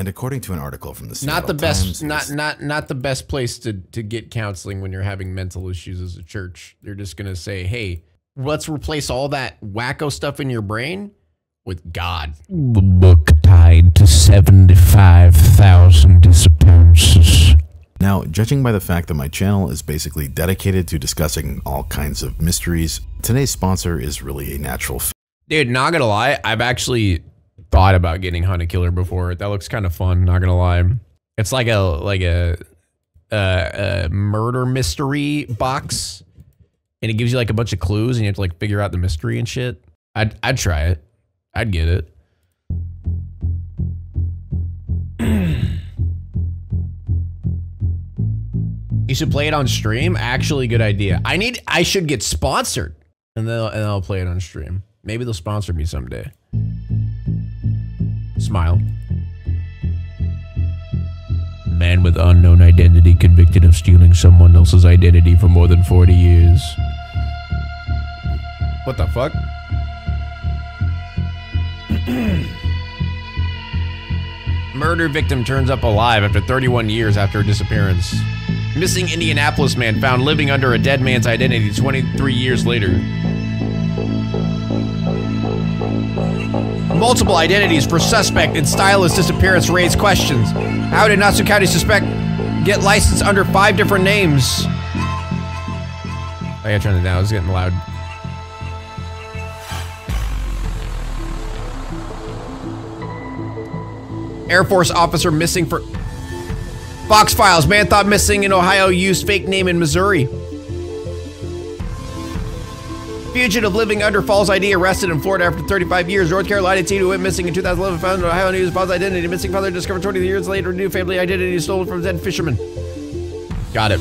And according to an article from the Seattle not the best, Times, not the best place to get counseling when you're having mental issues as a church. They're just gonna say, hey, let's replace all that wacko stuff in your brain with God. The book tied to 75,000 disappearances. Now, judging by the fact that my channel is basically dedicated to discussing all kinds of mysteries, today's sponsor is really a natural fit. Dude, not gonna lie, I've actually thought about getting Hunt a Killer before. That looks kind of fun, not gonna lie. It's like a murder mystery box, and it gives you like a bunch of clues, and you have to like figure out the mystery and shit. I'd try it. I'd get it. You should play it on stream. Actually, good idea. I should get sponsored, and then I'll play it on stream. Maybe they'll sponsor me someday. Smile. Man with unknown identity convicted of stealing someone else's identity for more than 40 years. What the fuck? Murder victim turns up alive after 31 years after her disappearance. Missing Indianapolis man found living under a dead man's identity 23 years later. Multiple identities for suspect in stylist disappearance raise questions. How did Nassau County suspect get licensed under 5 different names? I gotta turn it down, it's getting loud. Air Force officer missing for Fox Files. Man thought missing in Ohio used fake name in Missouri. Fugitive living under false ID arrested in Florida after 35 years. North Carolina teen who went missing in 2011 found in Ohio news false identity. Missing father discovered 20 years later. New family identity stolen from dead fisherman. Got it.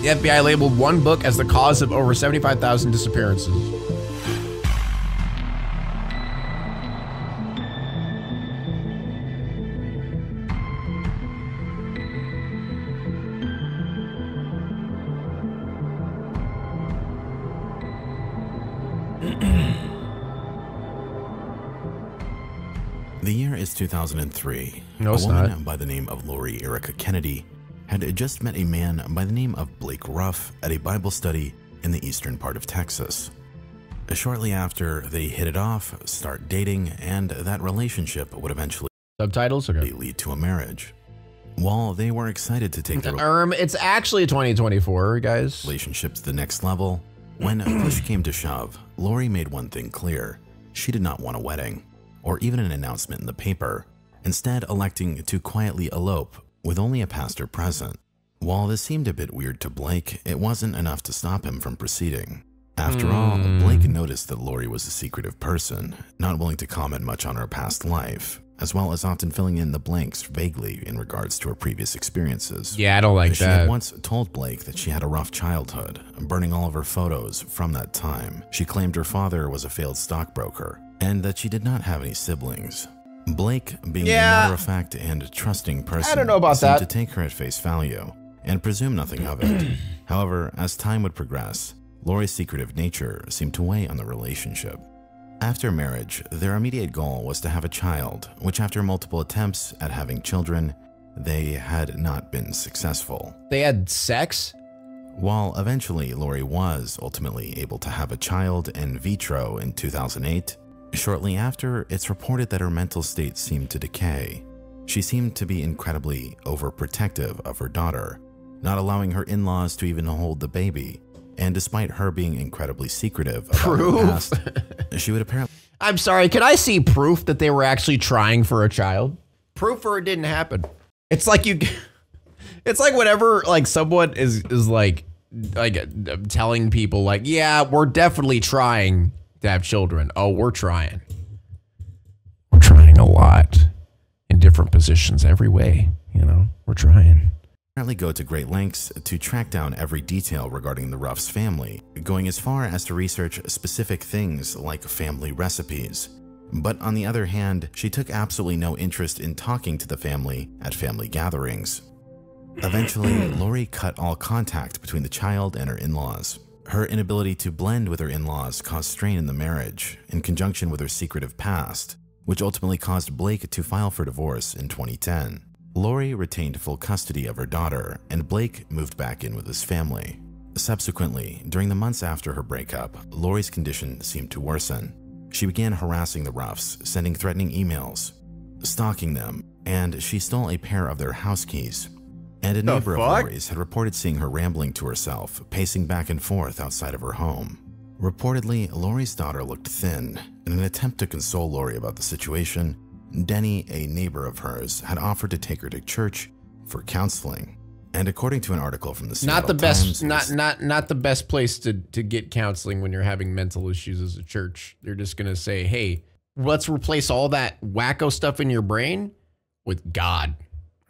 The FBI labeled one book as the cause of over 75,000 disappearances. The year is 2003. No, it's a woman not. by the name of Lori Erica Kennedy had just met a man by the name of Blake Ruff at a Bible study in the eastern part of Texas. Shortly after, they hit it off, start dating, and that relationship would eventually Subtitles? Okay. lead to a marriage. While they were excited to take the It's actually 2024, guys. relationship to the next level, when push came to shove, Lori made one thing clear. She did not want a wedding, or even an announcement in the paper, instead electing to quietly elope with only a pastor present. While this seemed a bit weird to Blake, it wasn't enough to stop him from proceeding. After all, Blake noticed that Lori was a secretive person, not willing to comment much on her past life, as well as often filling in the blanks vaguely in regards to her previous experiences. Yeah, I don't like She that. had once told Blake that she had a rough childhood, burning all of her photos from that time. She claimed her father was a failed stockbroker, and that she did not have any siblings. Blake, being a matter-of-fact and trusting person, I don't know about seemed that. to take her at face value and presume nothing of it. However, as time would progress, Lori's secretive nature seemed to weigh on the relationship. After marriage, their immediate goal was to have a child, which after multiple attempts at having children, they had not been successful. They had sex? While eventually Lori was ultimately able to have a child in vitro in 2008, shortly after, it's reported that her mental state seemed to decay. She seemed to be incredibly overprotective of her daughter, not allowing her in-laws to even hold the baby. And despite her being incredibly secretive about her past, she would apparently... I'm sorry, can I see proof that they were actually trying for a child? Proof or it didn't happen. It's like you... It's like whenever like someone is like telling people like, yeah, we're definitely trying to have children. Oh, we're trying. We're trying a lot in different positions every way, you know, we're trying. go to great lengths to track down every detail regarding the Ruffs family, going as far as to research specific things like family recipes. But on the other hand, she took absolutely no interest in talking to the family at family gatherings. Eventually, Lori cut all contact between the child and her in-laws. Her inability to blend with her in-laws caused strain in the marriage, in conjunction with her secretive past, which ultimately caused Blake to file for divorce in 2010. Lori retained full custody of her daughter, and Blake moved back in with his family. Subsequently, during the months after her breakup, Lori's condition seemed to worsen. She began harassing the Ruffs, sending threatening emails, stalking them, and she stole a pair of their house keys. And a neighbor of Lori's had reported seeing her rambling to herself, pacing back and forth outside of her home. Reportedly, Lori's daughter looked thin. In an attempt to console Lori about the situation, Denny, a neighbor of hers, had offered to take her to church for counseling. And according to an article from the Seattle Times, not the best place to get counseling when you're having mental issues as a church. They're just gonna say, hey, let's replace all that wacko stuff in your brain with God.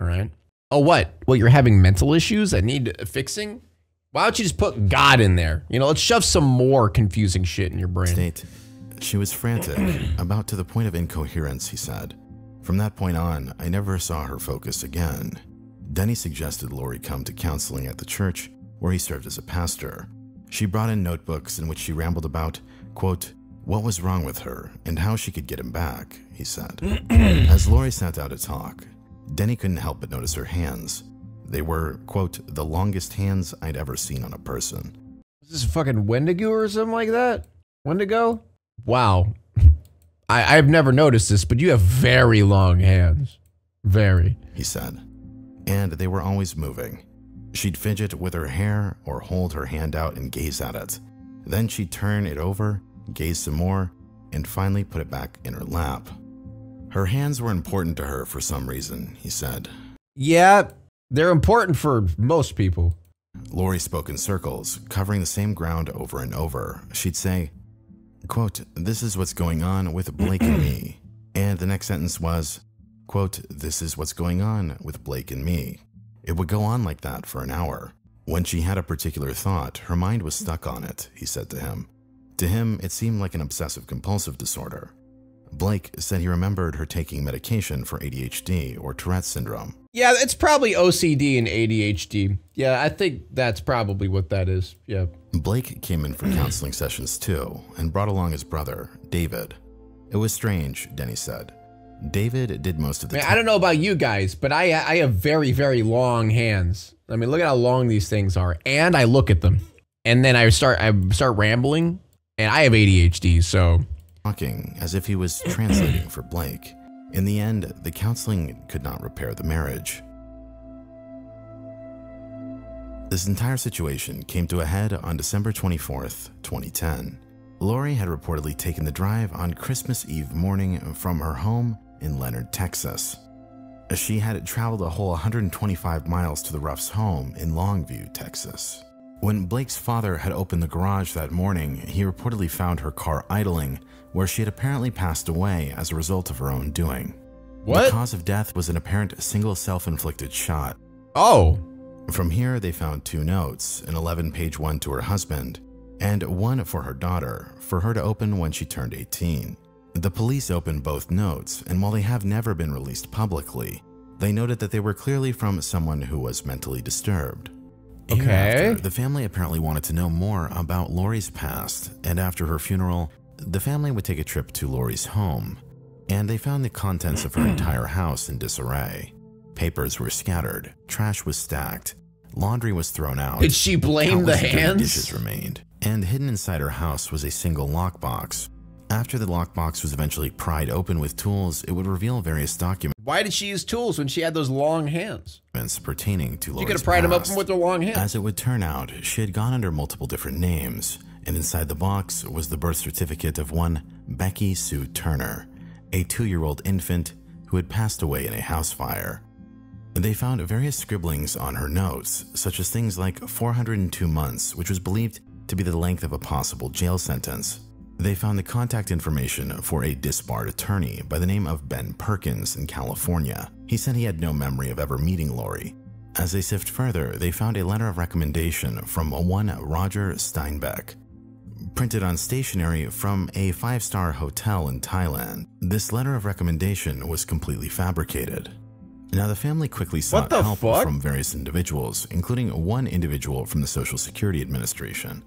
All right. Oh, what? Well, you're having mental issues that need fixing? Why don't you just put God in there? You know, let's shove some more confusing shit in your brain. She was frantic, about to the point of incoherence, he said. From that point on, I never saw her focus again. Denny suggested Lori come to counseling at the church where he served as a pastor. She brought in notebooks in which she rambled about, quote, what was wrong with her and how she could get him back, he said. As Lori sat down to talk, Denny couldn't help but notice her hands. They were, quote, the longest hands I'd ever seen on a person. Is this a fucking Wendigo or something like that? Wendigo? Wow. I've never noticed this, but you have very long hands. Very. He said. And they were always moving. She'd fidget with her hair or hold her hand out and gaze at it. Then she'd turn it over, gaze some more, and finally put it back in her lap. Her hands were important to her for some reason, he said. Yeah, they're important for most people. Lori spoke in circles, covering the same ground over and over. She'd say, quote, this is what's going on with Blake and me. And the next sentence was, quote, this is what's going on with Blake and me. It would go on like that for an hour. When she had a particular thought, her mind was stuck on it, he said to him. To him, it seemed like an obsessive-compulsive disorder. Blake said he remembered her taking medication for ADHD or Tourette's syndrome. Yeah, it's probably OCD and ADHD. Yeah, I think that's probably what that is. Yeah. Blake came in for counseling sessions too and brought along his brother, David. It was strange, Denny said. David did most of the time. I don't know about you guys, but I have very, very long hands. I mean, look at how long these things are. And I look at them. And then I start rambling. And I have ADHD, so. Talking as if he was translating for Blake. In the end, the counseling could not repair the marriage. This entire situation came to a head on December 24th, 2010. Lori had reportedly taken the drive on Christmas Eve morning from her home in Leonard, Texas. She had traveled a whole 125 miles to the Ruffs' home in Longview, Texas. When Blake's father had opened the garage that morning, he reportedly found her car idling, where she had apparently passed away as a result of her own doing. What? The cause of death was an apparent single self-inflicted shot. Oh. From here, they found 2 notes, an 11-page one to her husband, and one for her daughter, for her to open when she turned 18. The police opened both notes, and while they have never been released publicly, they noted that they were clearly from someone who was mentally disturbed. Okay. Hereafter, the family apparently wanted to know more about Lori's past, and after her funeral, the family would take a trip to Lori's home, and they found the contents of her entire house in disarray. Papers were scattered, trash was stacked, laundry was thrown out. Did she blame the hands? Dishes remained, and hidden inside her house was a single lockbox. After the lockbox was eventually pried open with tools, it would reveal various documents. Why did she use tools when she had those long hands? Pertaining to Lori's You could have pried them past. open with her long hands. As it would turn out, she had gone under multiple different names, and inside the box was the birth certificate of one Becky Sue Turner, a 2-year-old infant who had passed away in a house fire. They found various scribblings on her notes, such as things like 402 months, which was believed to be the length of a possible jail sentence. They found the contact information for a disbarred attorney by the name of Ben Perkins in California. He said he had no memory of ever meeting Lori. As they sift further, they found a letter of recommendation from one Roger Steinbeck, printed on stationery from a 5-star hotel in Thailand. This letter of recommendation was completely fabricated. Now, the family quickly sought help from various individuals, including one individual from the Social Security Administration.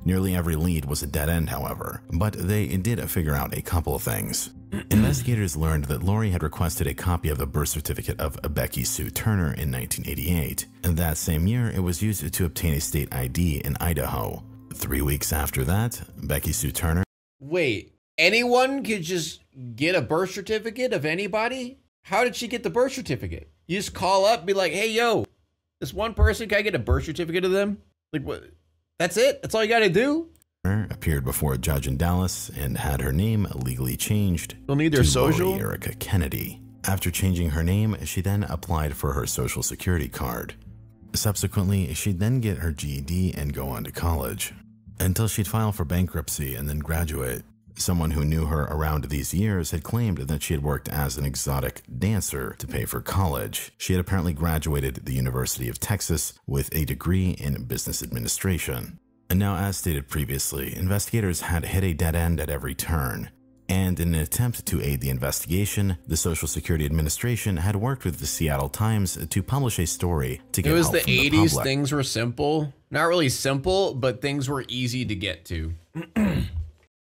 Nearly every lead was a dead end, however, but they did figure out a couple of things. Investigators learned that Lori had requested a copy of the birth certificate of Becky Sue Turner in 1988, and that same year it was used to obtain a state ID in Idaho. 3 weeks after that, Becky Sue Turner— Wait, anyone could just get a birth certificate of anybody? How did she get the birth certificate? You just call up, be like, hey, yo, this one person, can I get a birth certificate of them? Like, what? That's it? That's all you gotta do? appeared before a judge in Dallas and had her name legally changed They'll need their to social? Lori Erica Kennedy. After changing her name, she then applied for her Social Security card. Subsequently, she'd then get her GED and go on to college, until she'd file for bankruptcy and then graduate. Someone who knew her around these years had claimed that she had worked as an exotic dancer to pay for college. She had apparently graduated the University of Texas with a degree in business administration. And now, as stated previously, investigators had hit a dead end at every turn. And in an attempt to aid the investigation, the Social Security Administration had worked with the Seattle Times to publish a story to get help from the public. It was the 80s, things were simple. Not really simple, but things were easy to get to.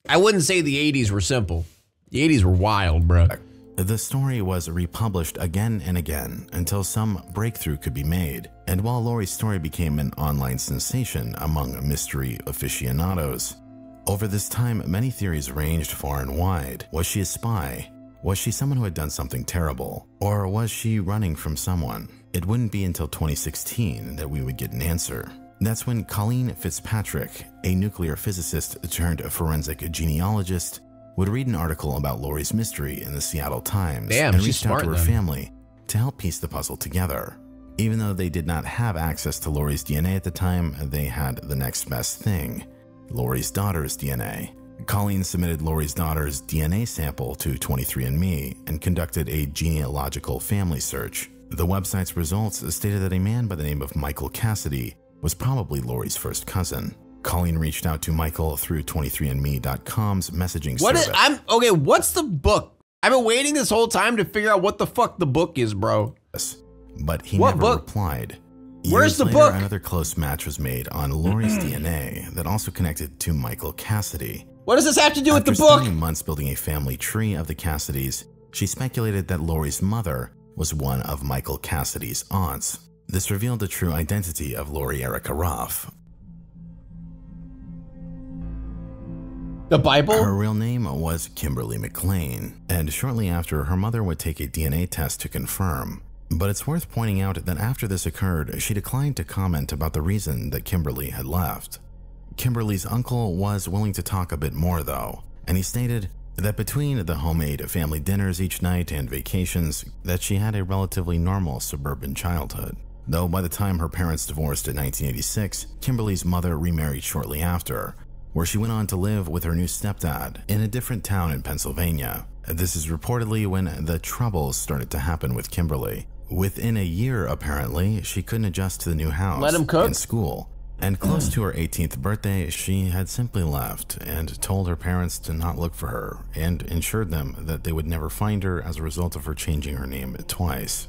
I wouldn't say the 80s were simple. The 80s were wild, bro. The story was republished again and again until some breakthrough could be made. And while Lori's story became an online sensation among mystery aficionados, over this time, many theories ranged far and wide. Was she a spy? Was she someone who had done something terrible? Or was she running from someone? It wouldn't be until 2016 that we would get an answer. That's when Colleen Fitzpatrick, a nuclear physicist turned forensic genealogist, would read an article about Lori's mystery in the Seattle Times and reached out to her family to help piece the puzzle together. Even though they did not have access to Lori's DNA at the time, they had the next best thing: Lori's daughter's DNA. Colleen submitted Lori's daughter's DNA sample to 23andMe and conducted a genealogical family search. The website's results stated that a man by the name of Michael Cassidy was probably Lori's first cousin. Colleen reached out to Michael through 23andMe.com's messaging service. Okay, what's the book? I've been waiting this whole time to figure out what the fuck the book is, bro. But he never replied. Where's the later, book? Another close match was made on Lori's DNA that also connected to Michael Cassidy. What does this have to do with the book? After spending months building a family tree of the Cassidys, she speculated that Lori's mother was one of Michael Cassidy's aunts. This revealed the true identity of Lori Erica Ruff. The Bible? Her real name was Kimberly McLean, and shortly after, her mother would take a DNA test to confirm. But it's worth pointing out that after this occurred, she declined to comment about the reason that Kimberly had left. Kimberly's uncle was willing to talk a bit more though, and he stated that between the homemade family dinners each night and vacations, that she had a relatively normal suburban childhood. Though by the time her parents divorced in 1986, Kimberly's mother remarried shortly after, where she went on to live with her new stepdad in a different town in Pennsylvania. This is reportedly when the troubles started to happen with Kimberly. Within a year, apparently, she couldn't adjust to the new house and school. And close to her 18th birthday, she had simply left and told her parents to not look for her and assured them that they would never find her as a result of her changing her name twice.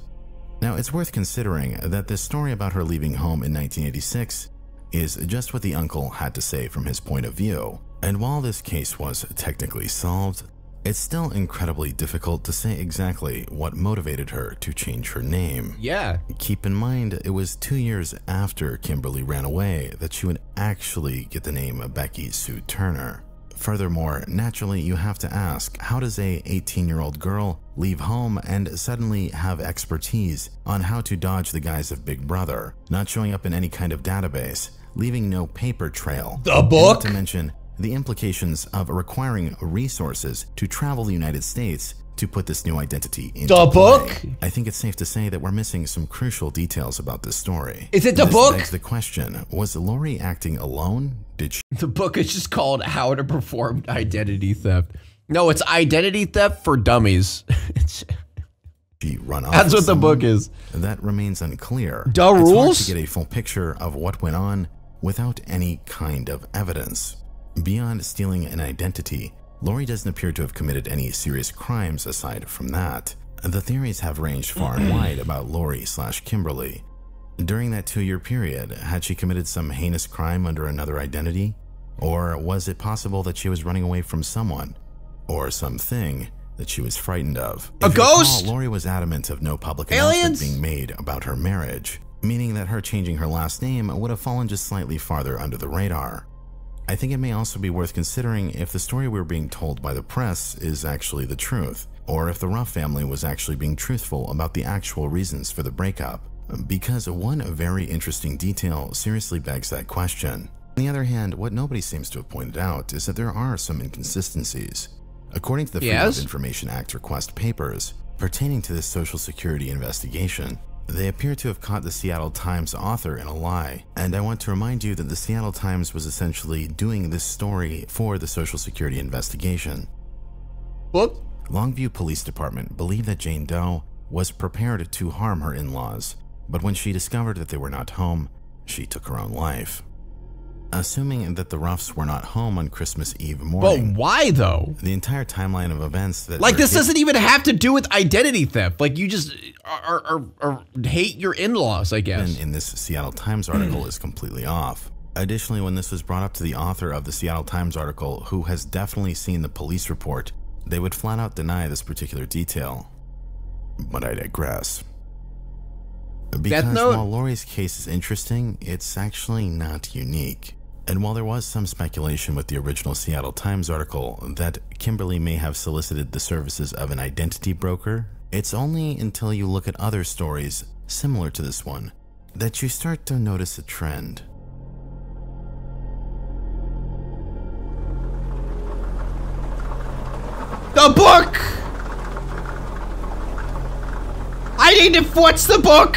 Now, it's worth considering that this story about her leaving home in 1986 is just what the uncle had to say from his point of view. And while this case was technically solved, it's still incredibly difficult to say exactly what motivated her to change her name. Yeah. Keep in mind, it was 2 years after Kimberly ran away that she would actually get the name Becky Sue Turner. Furthermore, naturally, you have to ask, how does a 18-year-old girl leave home and suddenly have expertise on how to dodge the guise of Big Brother, not showing up in any kind of database, leaving no paper trail? The book? Not to mention the implications of requiring resources to travel the United States to put this new identity into the play. book? I think it's safe to say that we're missing some crucial details about this story. Is it the This book? begs the question, was Lori acting alone? Did she The book is just called How to Perform Identity Theft. No, it's Identity Theft for Dummies. run off? That's with what the book someone? is. That remains unclear. The It's hard rules? to get a full picture of what went on without any kind of evidence. Beyond stealing an identity, Lori doesn't appear to have committed any serious crimes aside from that. The theories have ranged far and wide about Lori/Kimberly. During that 2-year period, had she committed some heinous crime under another identity? Or was it possible that she was running away from someone or something that she was frightened of? A ghost? Lori was adamant of no public Aliens? announcement being made about her marriage, meaning that her changing her last name would have fallen just slightly farther under the radar. I think it may also be worth considering if the story we're being told by the press is actually the truth, or if the Ruff family was actually being truthful about the actual reasons for the breakup, because one very interesting detail seriously begs that question. On the other hand, what nobody seems to have pointed out is that there are some inconsistencies. According to the Freedom of Information Act request papers pertaining to this Social Security investigation, they appear to have caught the Seattle Times author in a lie, and I want to remind you that the Seattle Times was essentially doing this story for the Social Security investigation. What? Longview Police Department believed that Jane Doe was prepared to harm her in-laws, but when she discovered that they were not home, she took her own life. Assuming that the Ruffs were not home on Christmas Eve morning. But why though? The entire timeline of events that like this doesn't even have to do with identity theft. Like you just are hate your in-laws, I guess. In this Seattle Times article is completely off. Additionally, when this was brought up to the author of the Seattle Times article, who has definitely seen the police report, they would flat out deny this particular detail. But I digress. Because while Lori's case is interesting, it's actually not unique. And while there was some speculation with the original Seattle Times article that Kimberly may have solicited the services of an identity broker, it's only until you look at other stories similar to this one that you start to notice a trend. The book! I need to what's the book?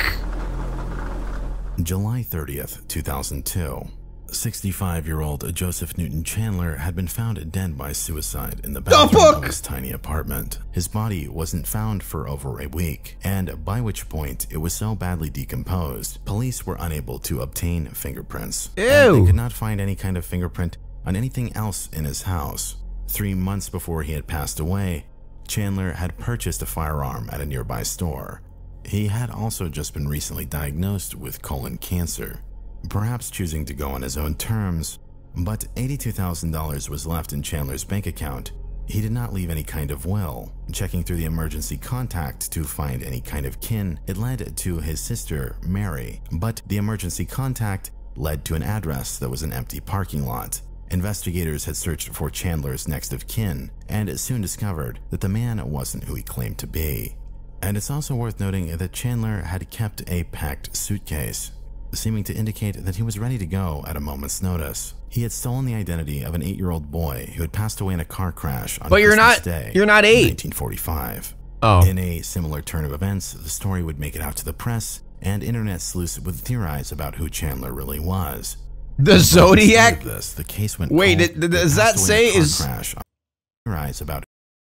July 30th, 2002. 65-year-old Joseph Newton Chandler had been found dead by suicide in the bathroom of his tiny apartment. His body wasn't found for over a week, and by which point it was so badly decomposed, police were unable to obtain fingerprints. Ew! And they could not find any kind of fingerprint on anything else in his house. 3 months before he had passed away, Chandler had purchased a firearm at a nearby store. He had also just been recently diagnosed with colon cancer. Perhaps choosing to go on his own terms, but $82,000 was left in Chandler's bank account. He did not leave any kind of will. Checking through the emergency contact to find any kind of kin, it led to his sister, Mary, but the emergency contact led to an address that was an empty parking lot. Investigators had searched for Chandler's next of kin and soon discovered that the man wasn't who he claimed to be. And it's also worth noting that Chandler had kept a packed suitcase, seeming to indicate that he was ready to go at a moment's notice. He had stolen the identity of an 8-year-old boy who had passed away in a car crash on Christmas Day you're not 8. 1945. Oh. In a similar turn of events, the story would make it out to the press, and internet sleuths would theorize about who Chandler really was. The Zodiac? The case went Wait, cold. does that say is theorize about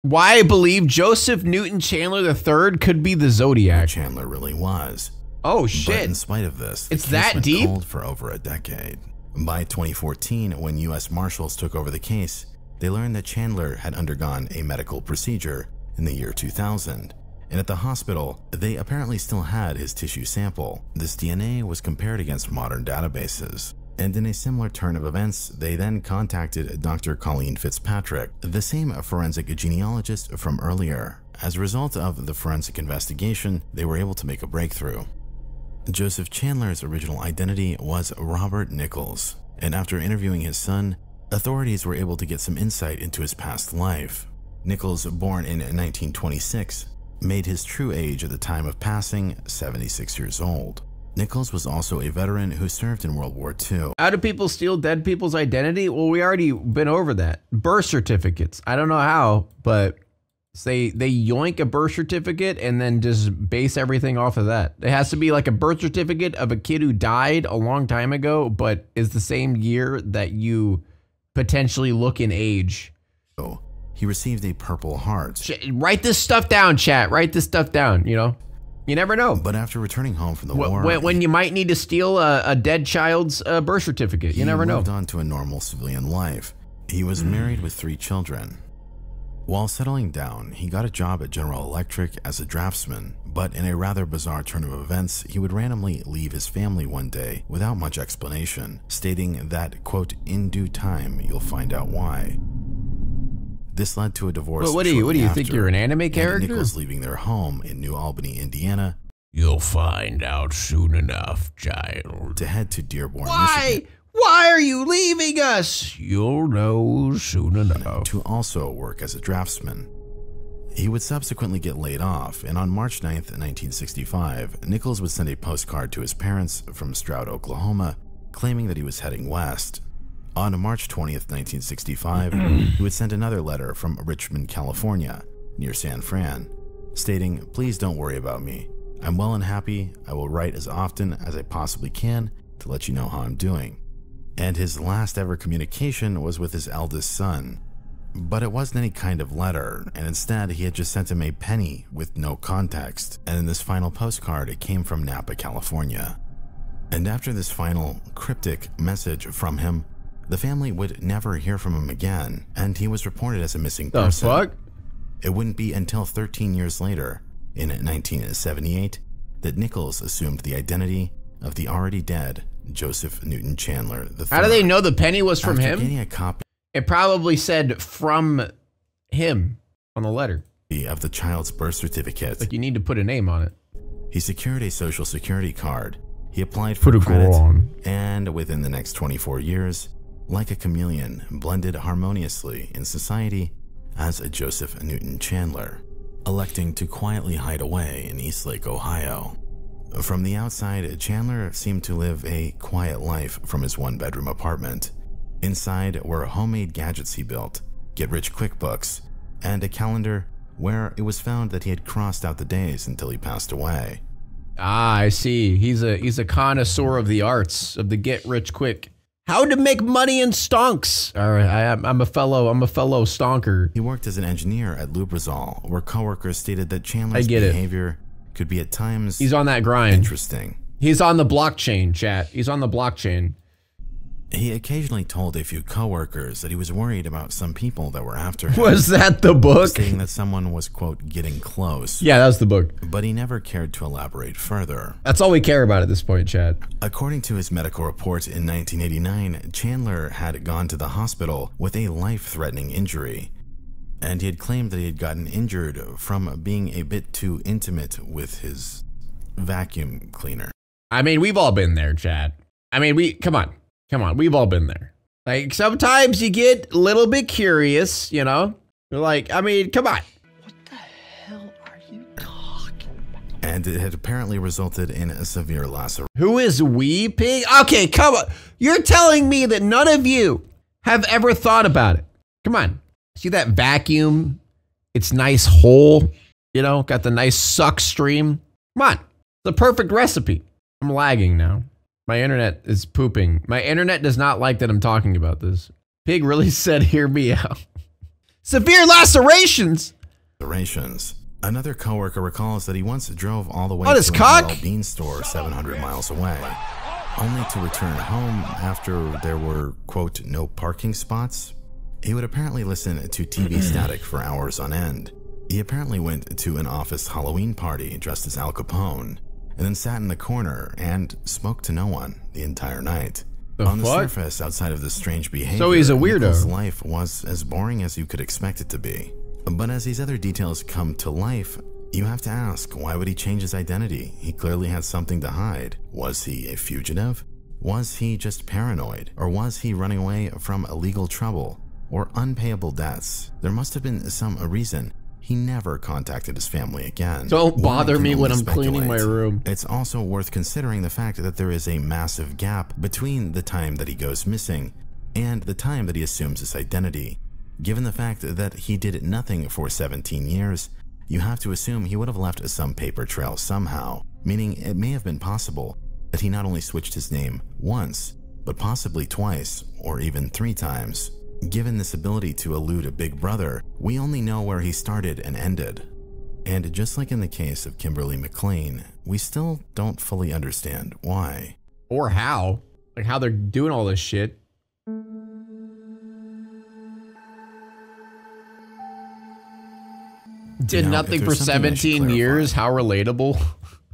why I believe Joseph Newton Chandler III could be the Zodiac? who Chandler really was. Oh shit! But in spite of this, it's the case that went deep. cold for over a decade. By 2014, when U.S. Marshals took over the case, they learned that Chandler had undergone a medical procedure in the year 2000, and at the hospital, they apparently still had his tissue sample. This DNA was compared against modern databases. And in a similar turn of events, they then contacted Dr. Colleen Fitzpatrick, the same forensic genealogist from earlier. As a result of the forensic investigation, they were able to make a breakthrough. Joseph Chandler's original identity was Robert Nichols, and after interviewing his son, authorities were able to get some insight into his past life. Nichols, born in 1926, made his true age at the time of passing 76 years old. Nichols was also a veteran who served in World War II. How do people steal dead people's identity? Well, we already been over that. Birth certificates. I don't know how, but they yoink a birth certificate and then just base everything off of that. It has to be like a birth certificate of a kid who died a long time ago, but is the same year that you potentially look in age. So he received a Purple Heart. Write this stuff down, chat. Write this stuff down, you know? You never know. But after returning home from the war, when you might need to steal a dead child's birth certificate, you never know. He moved on to a normal civilian life. He was married with 3 children. While settling down, he got a job at General Electric as a draftsman, but in a rather bizarre turn of events, he would randomly leave his family one day without much explanation, stating that, quote, in due time, you'll find out why. This led to a divorce. What do you think you're an anime character? Nichols leaving their home in New Albany, Indiana. You'll find out soon enough, child. To head to Dearborn, Michigan. Why are you leaving us? You'll know soon enough. To also work as a draftsman. He would subsequently get laid off, and on March 9th, 1965, Nichols would send a postcard to his parents from Stroud, Oklahoma, claiming that he was heading west. On March 20th, 1965, he would send another letter from Richmond, California, near San Fran, stating, please don't worry about me. I'm well and happy. I will write as often as I possibly can to let you know how I'm doing. And his last ever communication was with his eldest son. But it wasn't any kind of letter, and instead he had just sent him a penny with no context, and in this final postcard it came from Napa, California. And after this final cryptic message from him, the family would never hear from him again, and he was reported as a missing person. The fuck? It wouldn't be until 13 years later, in 1978, that Nichols assumed the identity of the already dead Joseph Newton Chandler III. How do they know the penny was from After him? getting a copy It probably said from him on the letter. of the child's birth certificate, Like you need to put a name on it. he secured a social security card. He applied for Put a credit, girl on. and within the next 24 years, like a chameleon, blended harmoniously in society as a Joseph Newton Chandler, electing to quietly hide away in Eastlake, Ohio. From the outside, Chandler seemed to live a quiet life from his one-bedroom apartment. Inside were homemade gadgets he built, get-rich-quick books, and a calendar where it was found that he had crossed out the days until he passed away. Ah, I see. He's a connoisseur of the arts, of the get rich quick. How to make money in stonks. All right, I'm a fellow stonker. He worked as an engineer at Lubrizol, where coworkers stated that Chandler's behavior could be at times He's on that grind. interesting. He's on the blockchain, chat. He's on the blockchain. He occasionally told a few coworkers that he was worried about some people that were after him, Was that the book? stating that someone was, quote, getting close. Yeah, that was the book. But he never cared to elaborate further. That's all we care about at this point, chat. According to his medical report in 1989, Chandler had gone to the hospital with a life-threatening injury, and he had claimed that he had gotten injured from being a bit too intimate with his vacuum cleaner. I mean, we've all been there, chat. I mean, come on, we've all been there. Like, sometimes you get a little bit curious, you know? You're like, I mean, come on. What the hell are you talking about? And it had apparently resulted in a severe laceration. Who is we, pig? Okay, come on. You're telling me that none of you have ever thought about it. Come on. See that vacuum? It's nice hole, you know, got the nice suck stream. Come on. The perfect recipe. I'm lagging now. My internet is pooping. My internet does not like that I'm talking about this. Pig really said, hear me out. Severe lacerations. Another coworker recalls that he once drove all the way his to a cock? Noel Bean store 700 miles away, only to return home after there were, quote, no parking spots. He would apparently listen to TV static for hours on end. He apparently went to an office Halloween party dressed as Al Capone, and then sat in the corner and spoke to no one the entire night. On the surface, outside of this strange behavior, So he's a weirdo. Nichols' life was as boring as you could expect it to be. But as these other details come to life, you have to ask, why would he change his identity? He clearly had something to hide. Was he a fugitive? Was he just paranoid? Or was he running away from illegal trouble or unpayable debts? There must have been some reason he never contacted his family again. Don't bother One me can when only I'm cleaning my speculate. room. It's also worth considering the fact that there is a massive gap between the time that he goes missing and the time that he assumes his identity. Given the fact that he did nothing for 17 years, you have to assume he would have left some paper trail somehow, meaning it may have been possible that he not only switched his name once, but possibly twice or even 3 times. Given this ability to elude a big brother, we only know where he started and ended. And just like in the case of Kimberly McLean, we still don't fully understand why. Or how. Like how they're doing all this shit. Did Now, nothing if for there's something I should 17 years. How relatable.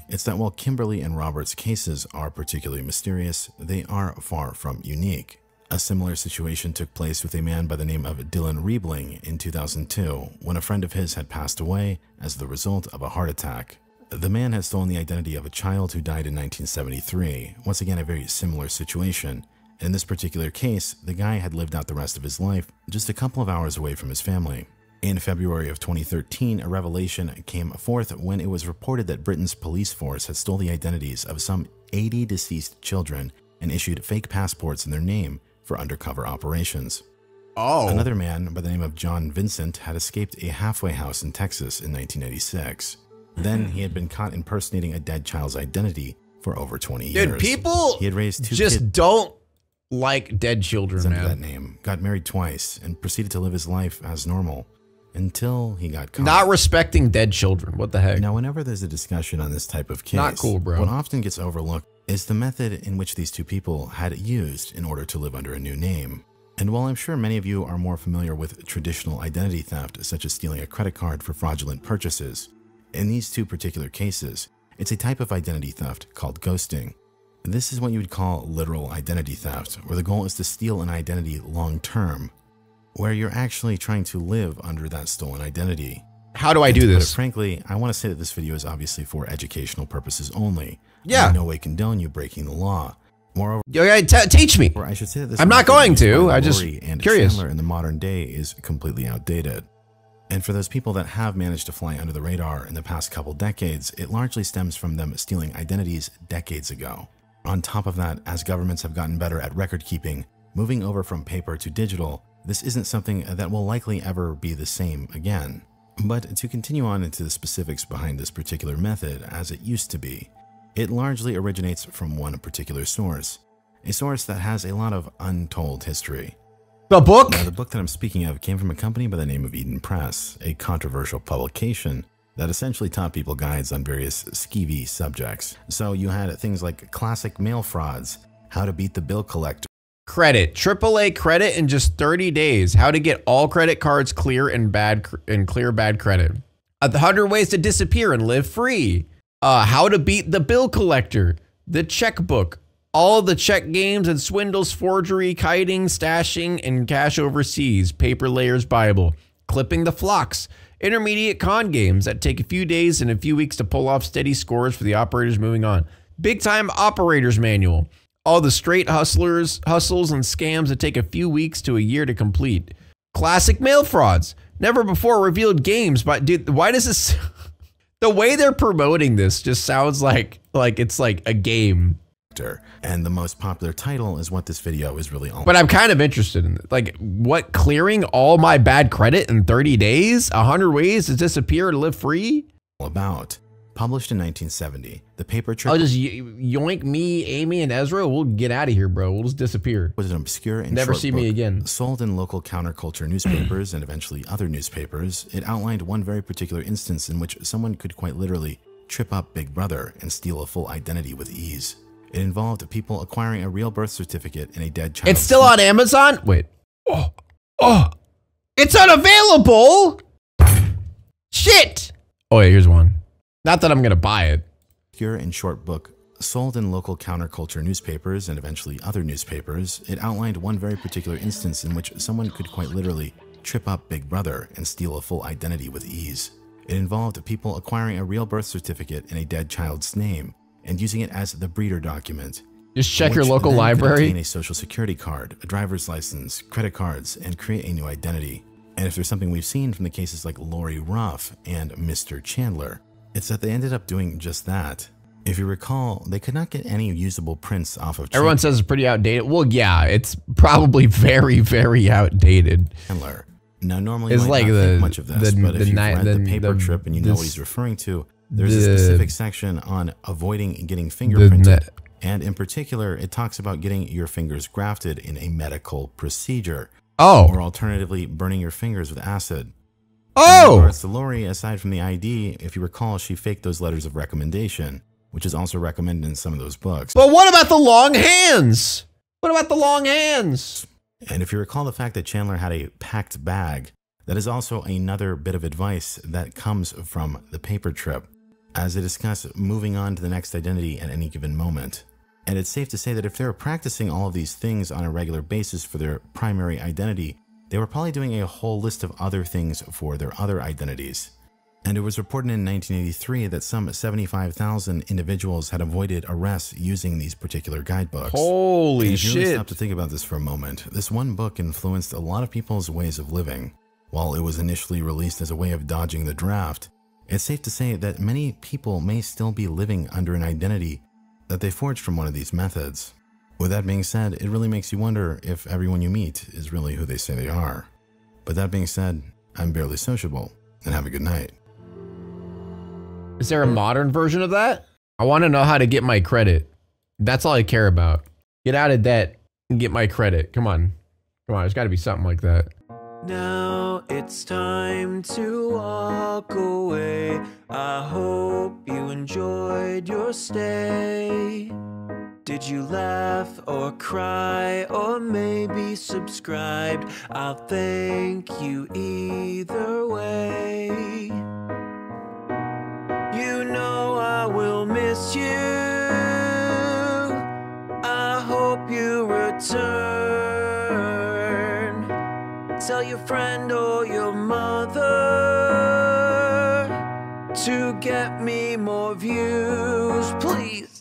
It's that while Kimberly and Robert's cases are particularly mysterious, they are far from unique. A similar situation took place with a man by the name of Dylan Riebling in 2002, when a friend of his had passed away as the result of a heart attack. The man had stolen the identity of a child who died in 1973, once again a very similar situation. In this particular case, the guy had lived out the rest of his life just a couple of hours away from his family. In February of 2013, a revelation came forth when it was reported that Britain's police force had stolen the identities of some 80 deceased children and issued fake passports in their name for undercover operations. Oh. Another man by the name of John Vincent had escaped a halfway house in Texas in 1986. Then he had been caught impersonating a dead child's identity for over 20 years. Dude, people he had raised two just kids don't like dead children, under man. that name, got married twice, and proceeded to live his life as normal until he got caught. Not respecting dead children. What the heck? Now, whenever there's a discussion on this type of case, Not cool, bro. what often gets overlooked is the method in which these two people had used in order to live under a new name. And while I'm sure many of you are more familiar with traditional identity theft, such as stealing a credit card for fraudulent purchases, in these two particular cases, it's a type of identity theft called ghosting. This is what you would call literal identity theft, where the goal is to steal an identity long term, where you're actually trying to live under that stolen identity. How do I do But this? frankly, I want to say that this video is obviously for educational purposes only. Yeah. I in no way condone you breaking the law. Moreover, Teach me. I should say that this I'm not method going used to. by I just Lori and curious. Chandler in the modern day is completely outdated. And for those people that have managed to fly under the radar in the past couple decades, it largely stems from them stealing identities decades ago. On top of that, as governments have gotten better at record keeping, moving over from paper to digital, this isn't something that will likely ever be the same again. But to continue on into the specifics behind this particular method as it used to be, it largely originates from one particular source, a source that has a lot of untold history. The book? Now, the book that I'm speaking of came from a company by the name of Eden Press, a controversial publication that essentially taught people guides on various skeevy subjects. So you had things like classic mail frauds, how to beat the bill collector, Credit. AAA credit in just 30 days. How to get all credit cards clear and clear bad credit. 100 ways to disappear and live free. How to beat the bill collector. The checkbook. All the check games and swindles, forgery, kiting, stashing, and cash overseas. Paper Layers Bible. Clipping the flocks. Intermediate con games that take a few days and a few weeks to pull off steady scores for the operators moving on. Big time operators manual. All the straight hustles and scams that take a few weeks to a year to complete. Classic mail frauds. Never before revealed games, but dude, why does this... The way they're promoting this just sounds like it's like a game. and the most popular title is what this video is really all But I'm kind of interested in it. Like, what, clearing all my bad credit in 30 days? 100 ways to disappear and live free? about. Published in 1970, the paper I'll trip just yoink me, Amy, and Ezra. We'll get out of here, bro. We'll just disappear. was an obscure and Never short see book me again. sold in local counterculture newspapers and eventually other newspapers. It outlined one very particular instance in which someone could quite literally trip up Big Brother and steal a full identity with ease. It involved people acquiring a real birth certificate in a dead child. It's still on Amazon? Wait. Oh. It's unavailable! Shit! Oh, yeah, here's one. Not that I'm gonna buy it. Obscure and short book sold in local counterculture newspapers and eventually other newspapers. It outlined one very particular instance in which someone could quite literally trip up Big Brother and steal a full identity with ease. It involved people acquiring a real birth certificate in a dead child's name and using it as the breeder document. Just check your which local then could library. obtain a social security card, a driver's license, credit cards, and create a new identity. And if there's something we've seen from the cases like Lori Ruff and Mr. Chandler, it's that they ended up doing just that. If you recall, they could not get any usable prints off of Everyone says it's pretty outdated. Well, yeah, it's probably very, very outdated. Chandler. Now, normally It's you might like not the- think much of this, the- but if the you've ni- read the- the paper the- trip and you know what this- he's referring to, there's a the- specific section on avoiding getting fingerprinted. net- And in particular, it talks about getting your fingers grafted in a medical procedure. Oh. Or alternatively, burning your fingers with acid. In Oh! regards to Lori, aside from the ID, if you recall, she faked those letters of recommendation, which is also recommended in some of those books. But what about the long hands? What about the long hands? And if you recall the fact that Chandler had a packed bag That is also another bit of advice that comes from the paper trip, as they discuss moving on to the next identity at any given moment. And it's safe to say that if they were practicing all of these things on a regular basis for their primary identity, they were probably doing a whole list of other things for their other identities. And it was reported in 1983 that some 75,000 individuals had avoided arrest using these particular guidebooks. Holy and if you really shit. stop to think about this for a moment, this one book influenced a lot of people's ways of living. While it was initially released as a way of dodging the draft, it's safe to say that many people may still be living under an identity that they forged from one of these methods. With that being said, it really makes you wonder if everyone you meet is really who they say they are. But that being said, I'm barely sociable, and have a good night. Is there a modern version of that? I want to know how to get my credit. That's all I care about. Get out of debt and get my credit. Come on. Come on, there's got to be something like that. Now it's time to walk away. I hope you enjoyed your stay. Did you laugh or cry or maybe subscribed? I'll thank you either way. You know I will miss you. I hope you return. Tell your friend or your mother to get me more views, please.